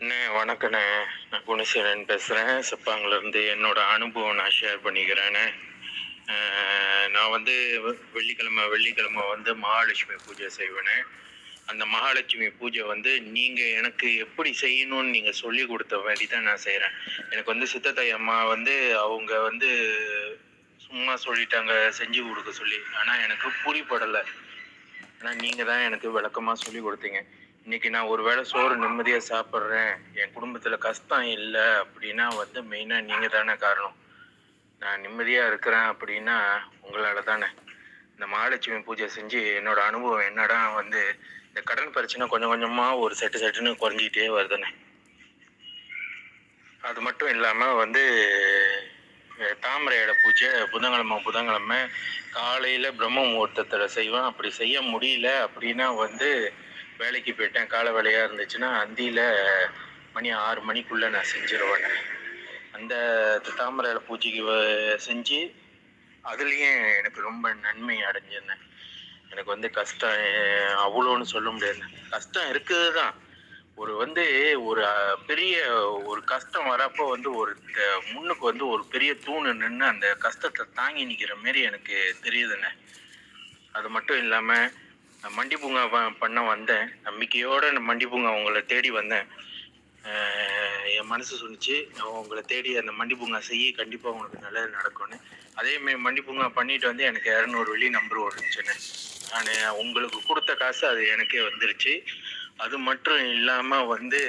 அண்ணே வணக்கண்ணே. நான் குணசேகரன் பேசுகிறேன். சிப்பாங்கிலேருந்து என்னோட அனுபவம் நான் ஷேர் பண்ணிக்கிறேண்ணே. நான் வந்து வெள்ளிக்கிழமை வெள்ளிக்கிழமை வந்து மகாலட்சுமி பூஜை செய்வேனே. அந்த மகாலட்சுமி பூஜை வந்து நீங்கள் எனக்கு எப்படி செய்யணும்னு நீங்கள் சொல்லி கொடுத்த மாதிரி தான் நான் செய்கிறேன். எனக்கு வந்து சித்தத்தாய் அம்மா வந்து அவங்க வந்து சும்மா சொல்லிட்டாங்க செஞ்சு கொடுக்க சொல்லி. ஆனால் எனக்கு புரிப்படலை. ஆனால் நீங்கள் தான் எனக்கு விளக்கமாக சொல்லி கொடுத்தீங்க. இன்னைக்கு நான் ஒரு வேளை சோறு நிம்மதியாக சாப்பிட்றேன், என் குடும்பத்தில் கஷ்டம் இல்லை அப்படின்னா வந்து மெயினாக நீங்கள் தானே காரணம். நான் நிம்மதியாக இருக்கிறேன் அப்படின்னா உங்களால் தானே. இந்த மகாலட்சுமி பூஜை செஞ்சு என்னோட அனுபவம் என்னடா வந்து இந்த கடன் பிரச்சனை கொஞ்சம் கொஞ்சமாக ஒரு செட்டுன்னு குறைஞ்சிக்கிட்டே வருதுண்ணே. அது மட்டும் இல்லாமல் வந்து தாமரை இலை பூஜை புதன்கிழமை காலையில் பிரம்ம முகூர்த்தத்தில் செய்வேன். அப்படி செய்ய முடியல அப்படின்னா வந்து வேலைக்கு போயிட்டேன், காலை வேலையாக இருந்துச்சுன்னா அந்தியில் மணி 6 மணிக்குள்ளே நான் செஞ்சிருவேன். அந்த தாமரை இலை பூஜைக்கு செஞ்சு அதுலேயும் எனக்கு ரொம்ப நன்மை அடைஞ்சிருந்தேன். எனக்கு வந்து கஷ்டம் அவ்வளோன்னு சொல்ல முடியாது. கஷ்டம் இருக்குது தான். ஒரு வந்து ஒரு பெரிய ஒரு கஷ்டம் வரப்போ வந்து ஒரு முன்னுக்கு வந்து ஒரு பெரிய தூணு நின்று அந்த கஷ்டத்தை தாங்கி நிற்கிற மாரி எனக்கு தெரியுதுண்ணே. அது மட்டும் இல்லாமல் நான் மண்டி பூங்கா பண்ண வந்தேன். நம்பிக்கையோடு மண்டி பூங்கா உங்களை தேடி வந்தேன். என் மனசு சொன்னிச்சு உங்களை தேடி அந்த மண்டி பூங்கா செய்ய கண்டிப்பாக உங்களுக்கு நல்லது நடக்கும்னு. அதேமாரி மண்டி பூங்கா பண்ணிட்டு வந்து எனக்கு 200 வெள்ளி நம்பர் ஓடுச்சுன்னு. நான் உங்களுக்கு கொடுத்த காசு அது எனக்கே வந்துருச்சு. அது மட்டும் இல்லாமல் வந்து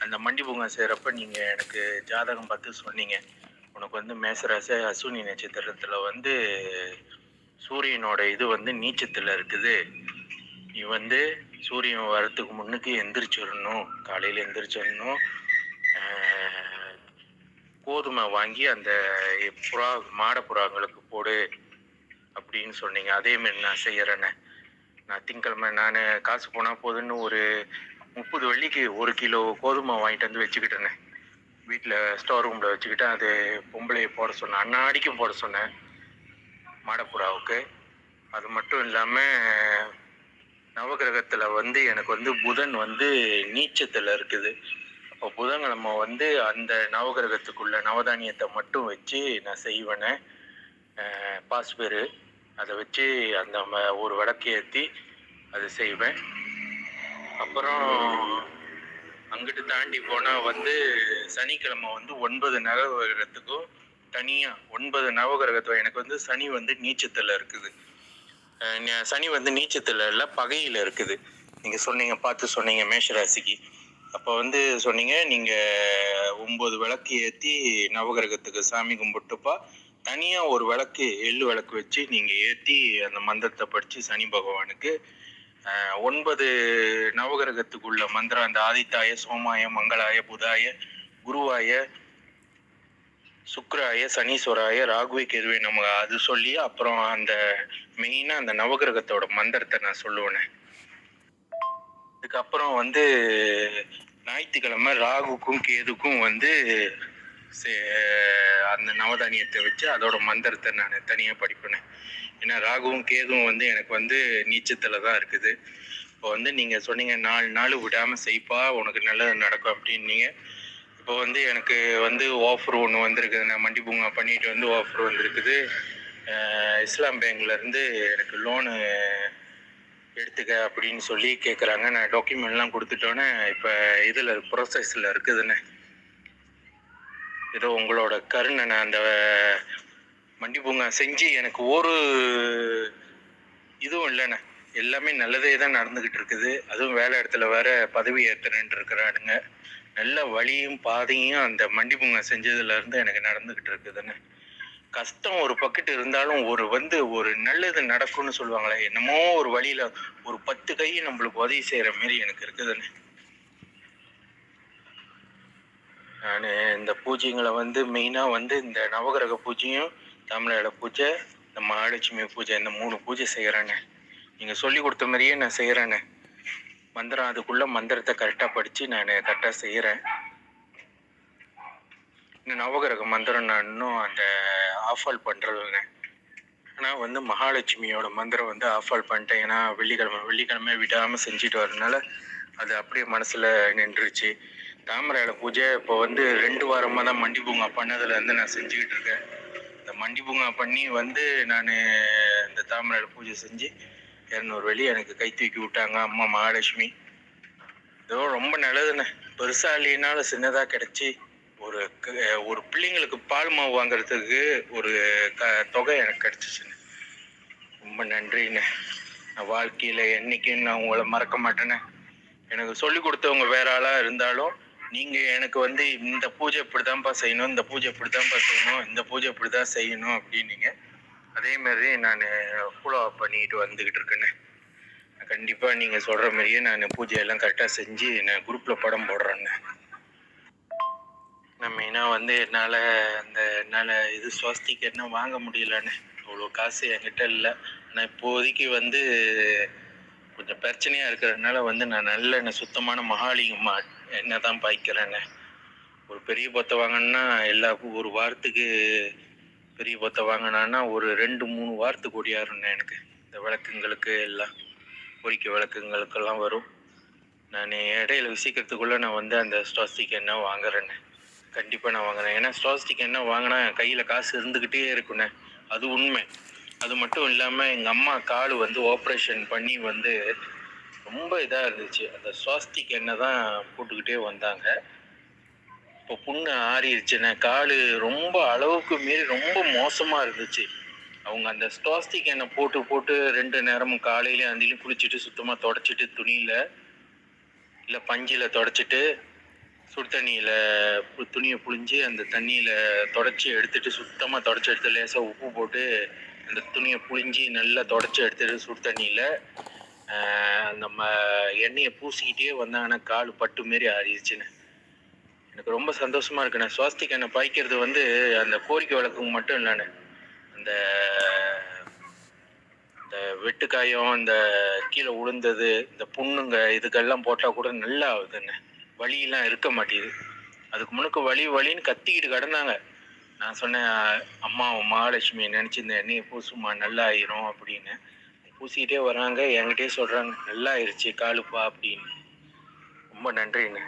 அந்த மண்டி பூங்கா செய்கிறப்ப நீங்கள் எனக்கு ஜாதகம் பார்த்து சொன்னீங்க. உனக்கு வந்து மேசராசி அஸ்வினி நட்சத்திரத்தில் வந்து சூரியனோட இது வந்து நீச்சத்தில் இருக்குது. நீ வந்து சூரியன் வரத்துக்கு முன்னுக்கு எந்திரிச்சிடணும், காலையில் எந்திரிச்சிடணும். கோதுமை வாங்கி அந்த மாடப்புறாங்களுக்கு போடு அப்படின்னு சொன்னீங்க. அதேமாரி நான் செய்கிறேன்னே. நான் திங்கக்கிழமை நான் காசு போனால் போதுன்னு ஒரு 30 வெள்ளிக்கு 1 கிலோ கோதுமை வாங்கிட்டு வந்து வச்சுக்கிட்டேனே. வீட்டில் ஸ்டோர் ரூமில் வச்சுக்கிட்டேன். அது பொம்பளையை போட சொன்னேன், அன்னாடிக்கும் போட சொன்னேன் மாடப்புறாவுக்கு. அது மட்டும் இல்லாமல் நவகிரகத்தில் வந்து எனக்கு வந்து புதன் வந்து நீச்சத்தில் இருக்குது. அப்போ புதன்கிழமை வந்து அந்த நவகிரகத்துக்குள்ள நவதானியத்தை மட்டும் வச்சு நான் செய்வேனே. பாஸ்பேரு அதை வச்சு அந்த ஒரு விளக்கு ஏற்றி அதை செய்வேன். அப்புறம் அங்கிட்டு தாண்டி போனால் வந்து சனிக்கிழமை வந்து 9 நவகிரகத்துக்கும் தனியாக 9 நவகிரகத்துக்கும் எனக்கு வந்து சனி வந்து நீச்சத்தில் இருக்குது. சனி வந்து நீச்சத்தில் இல்லை, பகையில் இருக்குது. நீங்கள் சொன்னீங்க, பார்த்து சொன்னீங்க மேஷராசிக்கு. அப்போ வந்து சொன்னீங்க நீங்கள் 9 விளக்கு ஏற்றி நவகிரகத்துக்கு சாமி கும்பிட்டுப்பா, தனியாக ஒரு விளக்கு எள்ளு விளக்கு வச்சு நீங்கள் ஏற்றி அந்த மந்திரத்தை படித்து சனி பகவானுக்கு 9 நவகிரகத்துக்குள்ள மந்திரம் அந்த ஆதித்தாய சோமாய மங்களாய புதாய குருவாய சுக்ராய சனீஸ்வராய ராகுவே கேதுவே நம்ம அது சொல்லி அப்புறம் அந்த மெயினாக அந்த நவகிரகத்தோட மந்திரத்தை நான் சொல்லுவேனே. அதுக்கப்புறம் வந்து ஞாயிற்றுக்கிழமை ராகுக்கும் கேதுக்கும் வந்து அந்த நவதானியத்தை வச்சு அதோட மந்திரத்தை நான் தனியாக படிப்பேனே. ஏன்னா ராகுவும் கேதுவும் வந்து எனக்கு வந்து நீச்சத்தில் தான் இருக்குது. இப்போ வந்து நீங்கள் சொன்னீங்க 4 நாள் விடாமல் செய்ப்பா உனக்கு நல்லது நடக்கும் அப்படின்னீங்க. இப்போ வந்து எனக்கு வந்து ஆஃபர் ஒன்று வந்திருக்குது. நான் மண்டி பூங்கா பண்ணிட்டு வந்து ஆஃபர் வந்திருக்குது. இஸ்லாம் பேங்க்லேருந்து எனக்கு லோனு எடுத்துக்க அப்படின்னு சொல்லி கேட்குறாங்க. நான் டாக்குமெண்ட்லாம் கொடுத்துட்டோன்னே இப்போ இதில் ப்ரோசஸில் இருக்குதுண்ணே. ஏதோ உங்களோட கருணை. நான் அந்த மண்டி பூங்கா செஞ்சு எனக்கு ஒரு இதுவும் இல்லைண்ணே. எல்லாமே நல்லதே தான் நடந்துக்கிட்டு இருக்குது. அதுவும் வேலை இடத்துல வேற பதவி ஏற்றுறேன்ட்டு இருக்கிறானுங்க. நல்ல வழியும் பாதையும் அந்த மண்டி பூங்கா செஞ்சதுலேருந்து எனக்கு நடந்துக்கிட்டு இருக்குதுண்ணே. கஷ்டம் ஒரு பக்கெட்டு இருந்தாலும் ஒரு நல்லது நடக்கும்னு சொல்லுவாங்களே, என்னமோ ஒரு வழியில் ஒரு 10 கை நம்மளுக்கு உதவி செய்கிற மாரி எனக்கு இருக்குதுண்ணே. நான் இந்த பூஜைங்களை வந்து மெயினாக வந்து இந்த நவகிரக பூஜையும் தமிழோட பூஜை இந்த மகாலட்சுமி பூஜை இந்த 3 பூஜை செய்கிறேண்ணே. நீங்கள் சொல்லி கொடுத்த மாதிரியே நான் செய்கிறேண்ணே. மந்திரம் அதுக்குள்ளே மந்திரத்தை கரெக்டாக படித்து நான் கரெக்டாக செய்கிறேன். இன்னும் நவகிரக மந்திரம் நான் இன்னும் அந்த ஆஃபால் பண்ணுறதுண்ணே. ஆனால் வந்து மகாலட்சுமியோட மந்திரம் வந்து ஆஃபால் பண்ணிட்டேன். ஏன்னா வெள்ளிக்கிழமை விடாமல் செஞ்சுட்டு வரதுனால அது அப்படியே மனசில் நின்றுச்சு. தாமரை இலை பூஜை இப்போ வந்து 2 வாரமாக தான் மண்டி பூங்கா பண்ணதுலேருந்து நான் செஞ்சுக்கிட்டு இருக்கேன். இந்த மண்டி பூங்கா பண்ணி வந்து நான் இந்த தாமரை இலை பூஜை செஞ்சு 200 வெள்ளி எனக்கு கை தூக்கி விட்டாங்க அம்மா மகாலட்சுமி. இதோ ரொம்ப நல்லதுண்ணே. பெருசா இல்லைனாலும் சின்னதாக கிடைச்சி ஒரு ஒரு பிள்ளைங்களுக்கு பால் மாவு வாங்குறதுக்கு ஒரு தொகை எனக்கு கிடைச்சிச்சுண்ணே. ரொம்ப நன்றிண்ணே. நான் வாழ்க்கையில் என்னைக்கும் நான் உங்களை மறக்க மாட்டேனே. எனக்கு சொல்லி கொடுத்தவங்க வேற ஆளாக இருந்தாலும் நீங்கள் எனக்கு வந்து இந்த பூஜை இப்படி தான்ப்பா செய்யணும், இந்த பூஜை இப்படி தான்ப்பா செய்யணும், இந்த பூஜை இப்படி தான் செய்யணும் அப்படின்னீங்க. அதே மாதிரி நான் ஃபாலோ அப் பண்ணிக்கிட்டு வந்துக்கிட்டு இருக்கேண்ணே. கண்டிப்பாக நீங்கள் சொல்கிற மாதிரியே நான் பூஜையெல்லாம் கரெக்டாக செஞ்சு நான் குரூப்பில் படம் போடுறேண்ணே. நான் மெயினாக வந்து என்னால் இது ஸ்வஸ்திக்கு என்ன வாங்க முடியலண்ணே. அவ்வளோ காசு என்கிட்ட இல்லை. ஆனால் இப்போதைக்கு வந்து கொஞ்சம் பிரச்சனையாக இருக்கிறதுனால வந்து நான் நல்லெண்ணெய் சுத்தமான மகாலிங்கம்மா எண்ணெய் தான் பாய்க்கிறேண்ணே. ஒரு பெரிய பொத்தை வாங்கினா ஒரு வாரத்துக்கு பெரிய பொத்தை வாங்கினான்னா ஒரு 2-3 வாரத்துக்கு ஓடியாருண்ணே. எனக்கு இந்த விளக்குங்களுக்கு எல்லாம் பொறிக்க விளக்குங்களுக்கெல்லாம் வரும். நான் இடையில விசிக்கிறதுக்குள்ளே நான் வந்து அந்த ஸ்டாஸ்டிக் எண்ணெய் வாங்குறேண்ணே. கண்டிப்பாக நான் வாங்குறேன். ஏன்னா ஸ்டாஸ்டிக் எண்ணெய் வாங்கினா கையில் காசு இருந்துக்கிட்டே இருக்குண்ணே. அது உண்மை. அது மட்டும் இல்லாமல் எங்கள் அம்மா கால் வந்து ஆப்ரேஷன் பண்ணி வந்து ரொம்ப இதாக இருந்துச்சு. அந்த ஸ்வாஸ்திக் எண்ணெய் தான் போட்டுக்கிட்டே வந்தாங்க. இப்போ புண்ணு ஆறிடுச்சுண்ணே. கால் ரொம்ப அளவுக்கு மீறி ரொம்ப மோசமாக இருந்துச்சு. அவங்க அந்த ஸ்டாஸ்டிக் எண்ணெய் போட்டு போட்டு 2 நேரமும் காலையிலையும் அந்திலையும் குளிச்சுட்டு சுத்தமாக தொடச்சிட்டு துணியில் இல்லை பஞ்சில் தொடச்சிட்டு சுடு தண்ணியில் துணியை புழிஞ்சு அந்த தண்ணியில் தொடச்சி எடுத்துட்டு சுத்தமாக தொடச்சி எடுத்து லேசாக உப்பு போட்டு அந்த துணியை புழிஞ்சி நல்லா தொடச்சி எடுத்துட்டு சுடு தண்ணியில் நம்ம எண்ணெயை பூசிக்கிட்டே வந்தாங்கன்னா கால் பட்டு மாரி ஆறிடுச்சுன்னு. எனக்கு ரொம்ப சந்தோஷமாக இருக்குண்ணே. ஸ்வாஸ்திக் எண்ணெய் பாய்க்கிறது வந்து அந்த கோரிக்கை விளக்குங்க மட்டும் இல்லைண்ணே. அந்த இந்த வெட்டுக்காயம், இந்த கீழே விழுந்தது, இந்த புண்ணுங்க இதுக்கெல்லாம் போட்டால் கூட நல்லா ஆகுதுண்ணே. வலியெல்லாம் இருக்க மாட்டேங்குது. அதுக்கு முன்னுக்கு வலின்னு கத்திக்கிட்டு கிடந்தாங்க. நான் சொன்னேன், அம்மா மகாலட்சுமியை நினச்சி இந்த எண்ணெயை பூசுமா நல்லா ஆயிரும் அப்படின்னு. பூசிக்கிட்டே வராங்க, என்கிட்டயே சொல்கிறாங்க நல்லா ஆயிடுச்சு காலுப்பா அப்படின்னு. ரொம்ப நன்றிண்ணே.